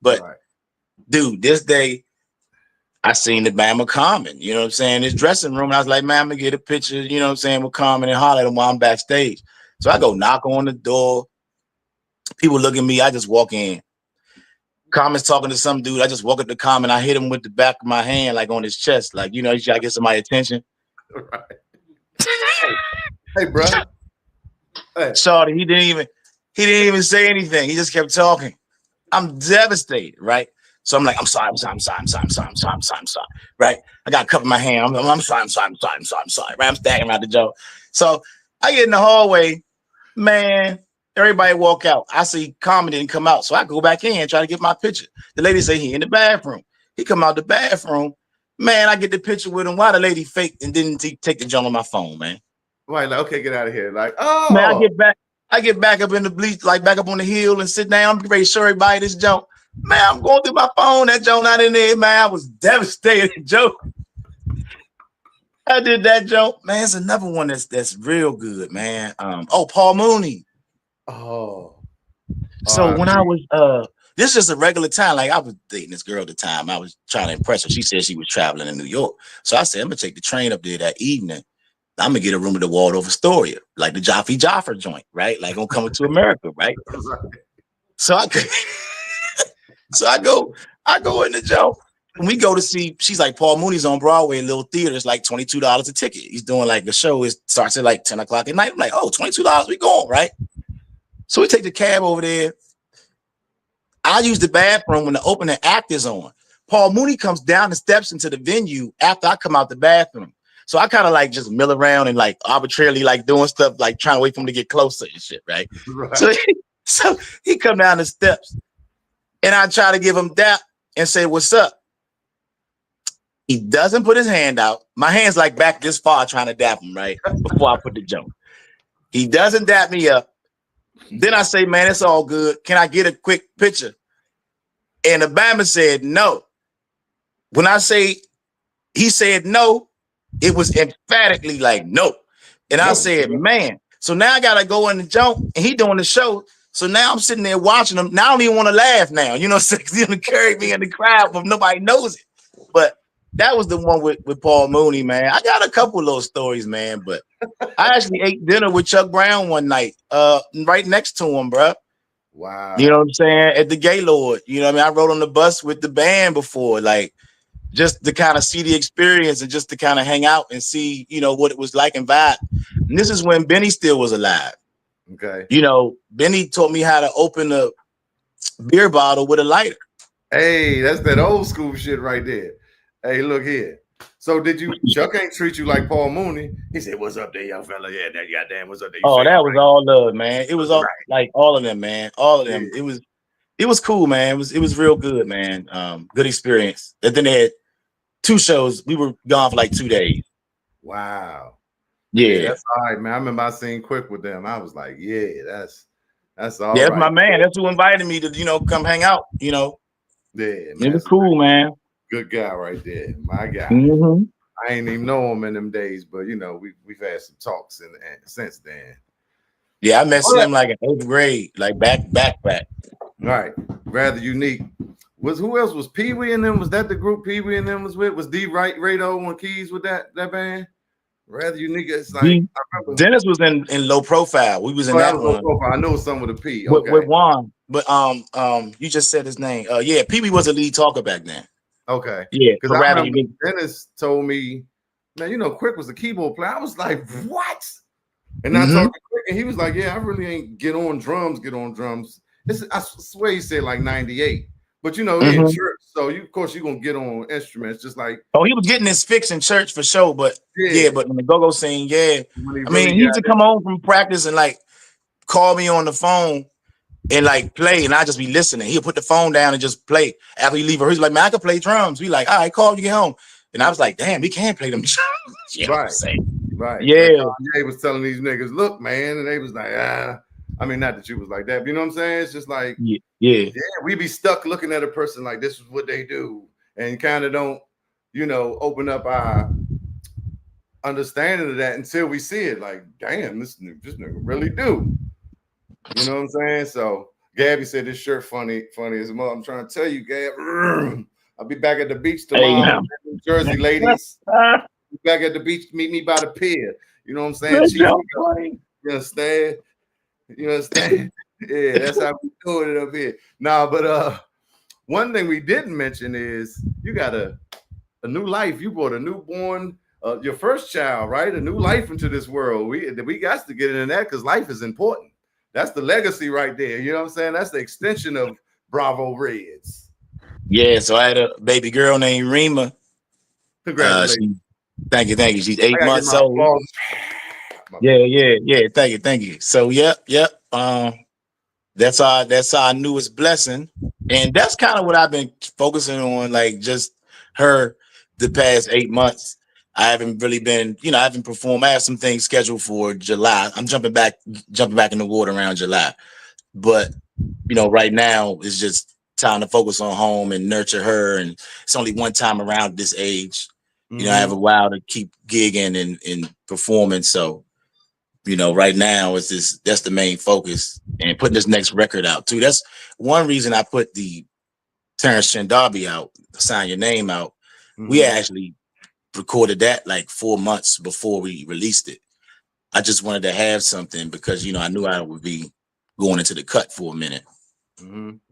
But Right. dude, this day I seen the Bama Common, you know what I'm saying? This dressing room. And I was like, man, I'm gonna get a picture, you know what I'm saying, with Common and holler at him while I'm backstage. So I go knock on the door. People look at me, I just walk in. Common's talking to some dude. I just walk up to Common. I hit him with the back of my hand, like on his chest, like, you gotta get somebody's attention. Right. Hey, bro. Hey. Shorty, he didn't even say anything. He just kept talking. I'm devastated, right? So I'm like, I'm sorry, right? I got a cup in my hand. I'm sorry, right? I'm stacking around the joke. So I get in the hallway, man. Everybody walk out. I see Carmen didn't come out. So I go back in and try to get my picture. The lady say he in the bathroom. He come out the bathroom. Man, I get the picture with him. Why the lady faked and didn't take the jump on my phone, man? Right, like, okay, get out of here. Like, Man, oh. I get back up in the bleach, like back up on the hill and sit down. I'm ready to show everybody this jump. Man, I'm going through my phone. That jump not in there, man. I was devastated, Joe. I did that jump. Man, it's another one that's real good, man. Paul Mooney. Oh. So when I was this is just a regular time. Like I was dating this girl at the time. I was trying to impress her. She said she was traveling in New York. So I said, I'm gonna take the train up there that evening. I'm gonna get a room at the Waldorf Astoria, like the Jaffa joint, right? Like on Coming to America, right? So I go in the joint. And we go to see, she's like, Paul Mooney's on Broadway, a little theater. It's like $22 a ticket. He's doing like the show. It starts at like 10 o'clock at night. I'm like, oh, $22, we going, right? So we take the cab over there. I use the bathroom when the opening act is on. Paul Mooney comes down the steps into the venue after I come out the bathroom. So I kind of like just mill around and like arbitrarily like doing stuff, like trying to wait for him to get closer and shit, right? So he come down the steps and I try to give him dap and say, what's up? He doesn't put his hand out. My hand's like back this far trying to dap him, right? Before I put the jump. He doesn't dap me up. Then I say, man, it's all good. Can I get a quick picture? And Obama said no. When I say he said no, it was emphatically like no. And I said, man. So now I gotta go in the jump and he doing the show. So now I'm sitting there watching him. Now I don't even want to laugh now. You know, he's gonna carry me in the crowd, but nobody knows it. But that was the one with Paul Mooney, man. I got a couple of those stories, man. But I actually ate dinner with Chuck Brown one night, right next to him, bro. Wow. You know what I'm saying? At the Gaylord. You know what I mean? I rode on the bus with the band before, like just to kind of see the experience and just to kind of hang out and see, you know, what it was like and vibe. And this is when Benny still was alive. Okay. You know, Benny taught me how to open a beer bottle with a lighter. Hey, that's that old school shit right there. Hey, look here. So Chuck ain't treat you like Paul Mooney? He said, what's up there, young fella? Yeah, that goddamn, what's up there? Oh, that was all love, man. It was all like all of them, man. All of them. Yeah. It was cool, man. It was real good, man. Good experience. And then they had 2 shows. We were gone for like 2 days. Wow. Yeah. That's all right, man. I remember I seen Quick with them. I was like, yeah, that's all yeah, right. That's my man. That's who invited me to, you know, come hang out, you know. Yeah, man. It was cool, man. Good guy right there. My guy. Mm-hmm. I ain't even know him in them days, but you know, we've had some talks and since then. Yeah, I met him like in 8th grade, like back. Right. Rather unique. Who else was Pee Wee and them? Was that the group Pee Wee and them was with? Was D Rado on keys with that band? Rather unique. It's like Dennis was in Low Profile. We was in that one. I know some of the P. Okay. With Juan, but you just said his name. Yeah, Pee Wee was a lead talker back then. Okay. Yeah, because I remember Dennis told me, man, you know, Quick was a keyboard player. I was like, what? And I talked to Quick, and he was like, yeah, I really ain't get on drums. I swear he said like 98. But you know, he in church, so of course you're gonna get on instruments, just like he was getting his fix in church for sure, but but in the go-go scene, I mean, he used to come home from practice and like call me on the phone and like play, and I just be listening. He'll put the phone down and just play. After he leave, he's like, man, I can play drums. We like, all right, call you get home. And I was like, damn, he can't play them drums. You know what I'm saying? Right. Yeah. Kanye was telling these niggas, look, man, and they was like, I mean, not that you was like that, but you know what I'm saying? It's just like, yeah, we be stuck looking at a person like this is what they do, and kind of don't, you know, open up our understanding of that until we see it. Like, damn, this nigga really do. You know what I'm saying? So Gabby said this shirt funny as a mother. I'm trying to tell you, Gab. I'll be back at the beach tomorrow. New Jersey ladies. Be back at the beach. Meet me by the pier. You know what I'm saying? You understand? You understand? Yeah, that's how we doing it up here. Nah, but one thing we didn't mention is you got a new life. You brought a newborn, your first child, right? A new life into this world. We got to get into that because life is important. That's the legacy right there. You know what I'm saying? That's the extension of Bravo Reds. Yeah, so I had a baby girl named Rima. Congratulations. Thank you. She's 8 months old. Yeah. Thank you. So, yep. That's our newest blessing, and that's kind of what I've been focusing on. Like just her, the past 8 months. I haven't really been, I haven't performed. I have some things scheduled for July. I'm jumping back in the water around July. But right now it's just time to focus on home and nurture her. And it's only one time around this age. I have a while to keep gigging and performing. So right now that's the main focus, and putting this next record out too. That's one reason I put the Terrence Darby out, Sign Your Name out. We actually recorded that like 4 months before we released it. I just wanted to have something because I knew I would be going into the cut for a minute.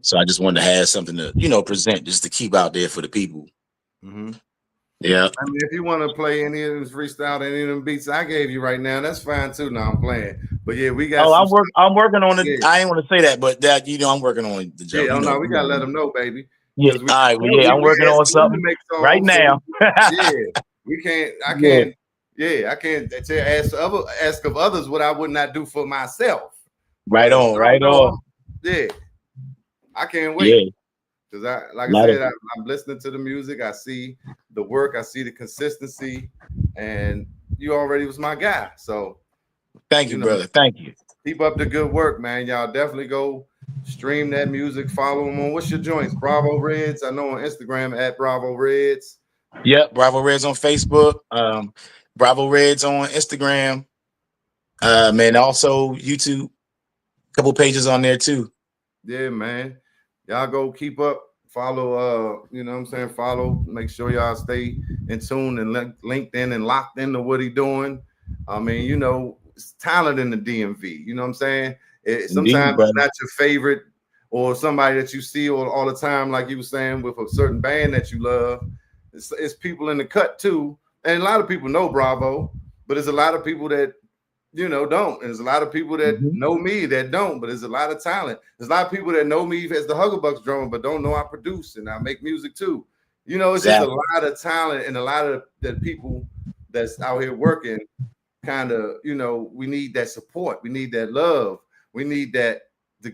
So I just wanted to have something to present, just to keep out there for the people. Yeah. I mean, if you want to play any of this freestyle, any of them beats I gave you right now, that's fine too. Now I'm playing, but yeah, we got. I'm working on it. Yeah. I ain't want to say that, but that I'm working on the joke. Yeah, no, we gotta let them know, baby. Yeah. All right. Well, yeah, I'm working on something right now. Yeah, we can't. I can't. Yeah, I can't ask of others what I would not do for myself. Right on. Right on. Yeah, I can't wait. Yeah. Because I said, I'm listening to the music. I see the work. I see the consistency, and you already was my guy. So, thank you, brother. Thank you. Keep up the good work, man. Y'all definitely go stream that music. Follow them on what's your joints? Bravo Reds. I know on Instagram at Bravo Reds. Yep, Bravo Reds on Facebook. Bravo Reds on Instagram. Man, also YouTube. A couple pages on there too. Yeah, man. Y'all go keep up, follow, you know what I'm saying? Follow, make sure y'all stay in tune and linked in and locked into what he doing. I mean, it's talent in the DMV. You know what I'm saying? Sometimes it's not your favorite or somebody that you see all the time, like you were saying, with a certain band that you love. It's people in the cut too. And a lot of people know Bravo, but there's a lot of people that don't. And there's a lot of people that know me that don't, but there's a lot of talent. There's a lot of people that know me as the Huggerbucks drummer, but don't know I produce and I make music too. It's just a lot of talent and a lot of the people that's out here working. Kind of, we need that support. We need that love. We need that to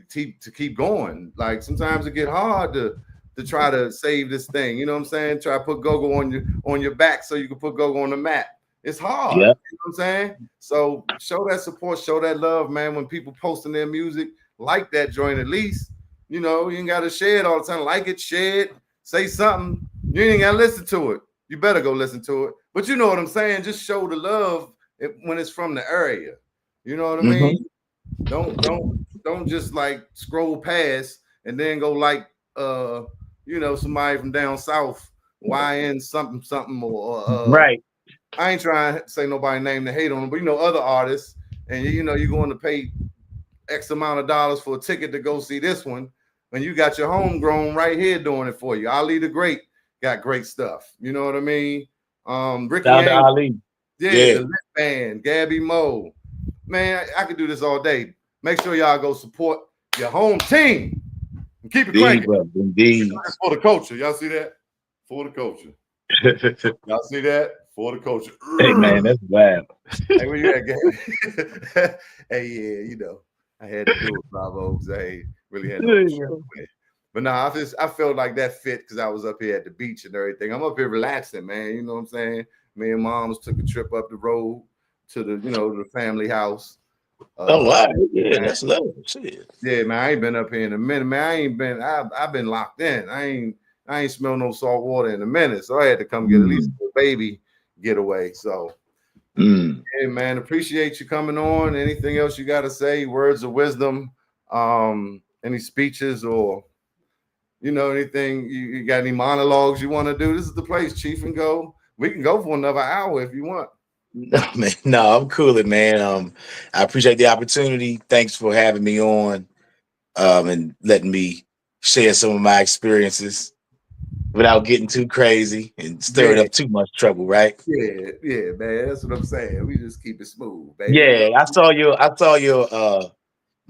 keep going. Like sometimes it get hard to try to save this thing. You know what I'm saying? Try to put Gogo on your back so you can put Gogo on the map. It's hard. You know what I'm saying? So show that support, show that love, man. When people posting their music, like that joint at least. You ain't got to share it all the time. Like it, share it, say something. You ain't got to listen to it. You better go listen to it. But you know what I'm saying? Just show the love when it's from the area. You know what I mean? Don't just like scroll past and then go like somebody from down south, YN something or right. I ain't trying to say nobody's name to hate on them, but other artists, and you're going to pay X amount of dollars for a ticket to go see this one, and you got your homegrown right here doing it for you. Ali the Great got great stuff. You know what I mean? Ricky Ali. Yeah, the Lit Band, Gabby Mo. Man, I could do this all day. Make sure y'all go support your home team and keep it cranking. Indeed. For the culture. Y'all see that? For the culture. Y'all see that? For the culture. Hey, man, that's wild. Hey, where you at, Gabby? Hey, yeah, I had to do it, Bravo, because I really had no show. But no, I felt like that fit because I was up here at the beach and everything. I'm up here relaxing, man. You know what I'm saying? Me and Moms took a trip up the road to the family house. Oh wow, yeah, that's lovely. Shit. Yeah, man, I ain't been up here in a minute, man. I've been locked in. I ain't smelled no salt water in a minute, so I had to come get at least a baby getaway. So, hey, man, appreciate you coming on. Anything else you got to say? Words of wisdom? Any speeches or anything? You got any monologues you want to do? This is the place, Cheef and Go. We can go for another hour if you want. No, man. No, I'm cooling, man. I appreciate the opportunity. Thanks for having me on, and letting me share some of my experiences without getting too crazy and stirring up too much trouble, right? Yeah, man. That's what I'm saying. We just keep it smooth, baby. Yeah, I saw your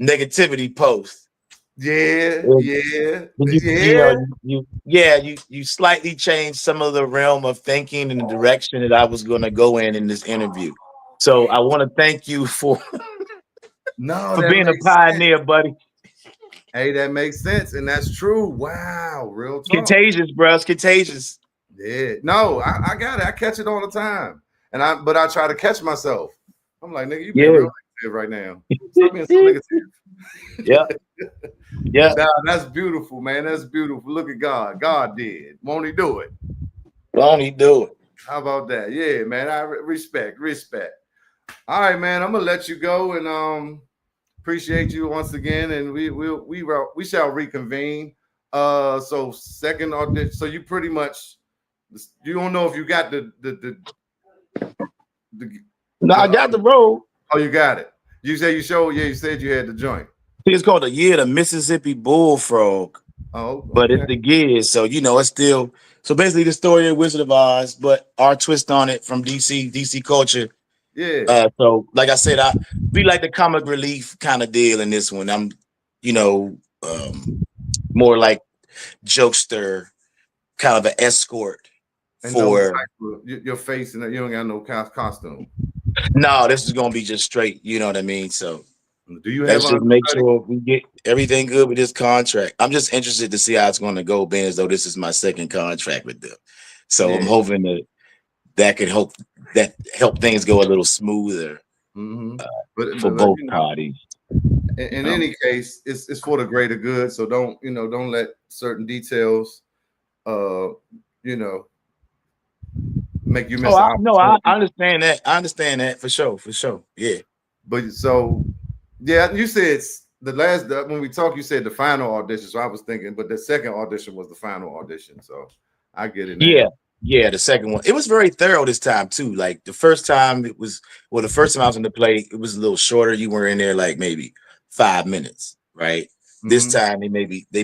negativity post. You slightly changed some of the realm of thinking and the direction that I was going to go in this interview. So I want to thank you for being a pioneer, buddy. Hey, that makes sense, and that's true. Wow, real talk. Contagious, bro. It's contagious. Yeah, no, I got it. I catch it all the time, but I try to catch myself. I'm like, nigga, you being real negative right now. Stop being so negative. Yeah, yeah. Nah, that's beautiful, man. That's beautiful. Look at God. God did. Won't He do it? Won't He do it? How about that? Yeah, man. I respect. All right, man. I'm gonna let you go and appreciate you once again, and we shall reconvene. So second audition. So you pretty much you don't know if you got the No, I got the role. Oh, you got it. You said you showed. Yeah, you said you had the joint. It's called the Year of the Mississippi Bullfrog. Oh, okay. But it's the gears, so it's still so basically the story of Wizard of Oz, but our twist on it from DC culture. Yeah. So like I said, I be like the comic relief kind of deal in this one. I'm, more like jokester, kind of an escort and for. Your face and you don't got no costume. No, this is gonna be just straight. You know what I mean? So. Do you Let's just make sure we get everything good with this contract. I'm just interested to see how it's going to go, being as though this is my second contract with them. So I'm hoping that could help things go a little smoother for both parties. In any case, it's for the greater good. So don't let certain details, make you miss. I understand that. I understand that for sure. Yeah. But so. Yeah, you said when we talked, you said the final audition. So I was thinking, but the second audition was the final audition. So I get it now. Yeah, the second one. It was very thorough this time too. Like the first time the first time I was in the play, it was a little shorter. You were in there like maybe 5 minutes, right? Mm-hmm. This time they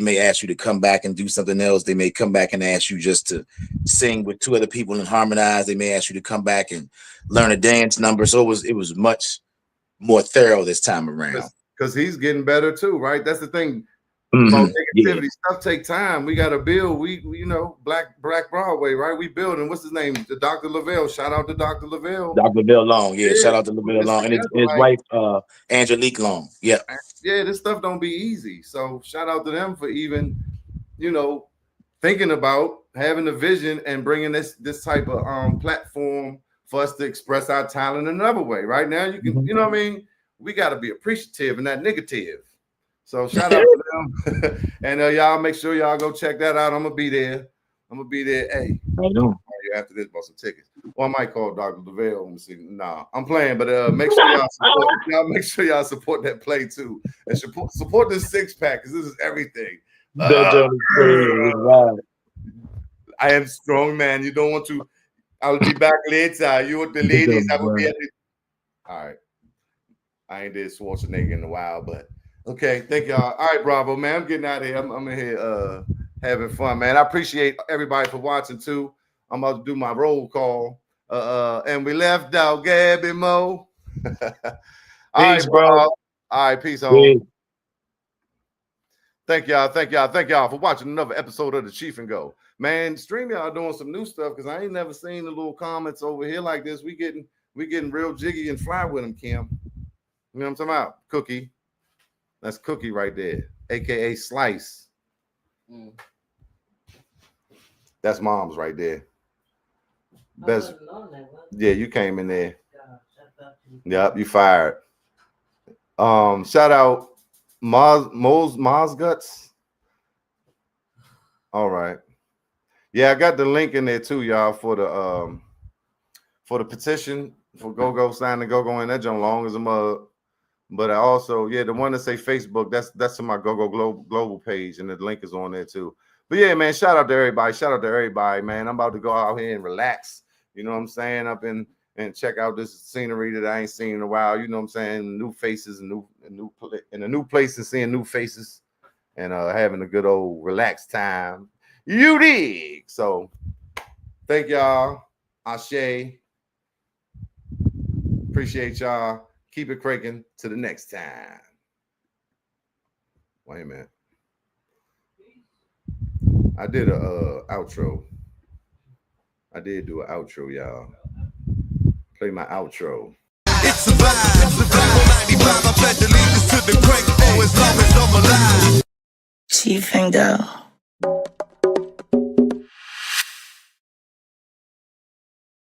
may ask you to come back and do something else. They may come back and ask you just to sing with two other people and harmonize. They may ask you to come back and learn a dance number. So it was much more thorough this time around, because he's getting better too, right? That's the thing about negativity. Stuff take time. We got to build. We Black Broadway, right? We building. What's his name? The Dr. Lavelle. Shout out to Dr. Lavelle. Dr. Lavelle Long, shout out to Lavelle Long and his wife Angelique Long. Yeah, this stuff don't be easy. So shout out to them for even thinking about having a vision and bringing this type of platform for us to express our talent another way. Right now, you can, what I mean? We got to be appreciative and not negative. So shout out to them. And y'all make sure y'all go check that out. I'm going to be there. Hey, I know. After this, bought some tickets. Well, I might call Dr. Lavelle. Let me see. Nah, I'm playing, but make sure y'all support that play too. And support this 6-pack because this is everything. I am strong, man. You don't want to. I'll be back later. You with the ladies. I will be at it. All right. I ain't did Schwarzenegger in a while, but okay. Thank y'all. All right, Bravo, man. I'm getting out of here. I'm in here having fun, man. I appreciate everybody for watching too. I'm about to do my roll call. And we left out Gabby Mo. All right, bro. All right, peace on. Thank y'all for watching another episode of the Cheef and Go. Man, stream y'all doing some new stuff because I ain't never seen the little comments over here like this. We getting real jiggy and fly with them, Kim. You know what I'm talking about? Cookie. That's Cookie right there, aka Slice. That's Mom's right there. Best. Yeah, you came in there. Yep, you fired. Shout out Mo's Guts. All right. Yeah, I got the link in there too, y'all, for the petition for Go sign the Go in. That jump long as a mug. But I also, the one that say Facebook, that's in my Go global page, and the link is on there too. But yeah, man, shout out to everybody, man. I'm about to go out here and relax. You know what I'm saying? Up and check out this scenery that I ain't seen in a while. You know what I'm saying? New faces and a new place and seeing new faces and having a good old relaxed time. You dig? So thank y'all. Ashe. Appreciate y'all. Keep it cranking to the next time. Wait a minute. I did a outro. I did do an outro, y'all. Play my outro. It's a vibe. 95, I pledge allegiance to the crank. Oh, as long as I'm alive. Cheef and Go.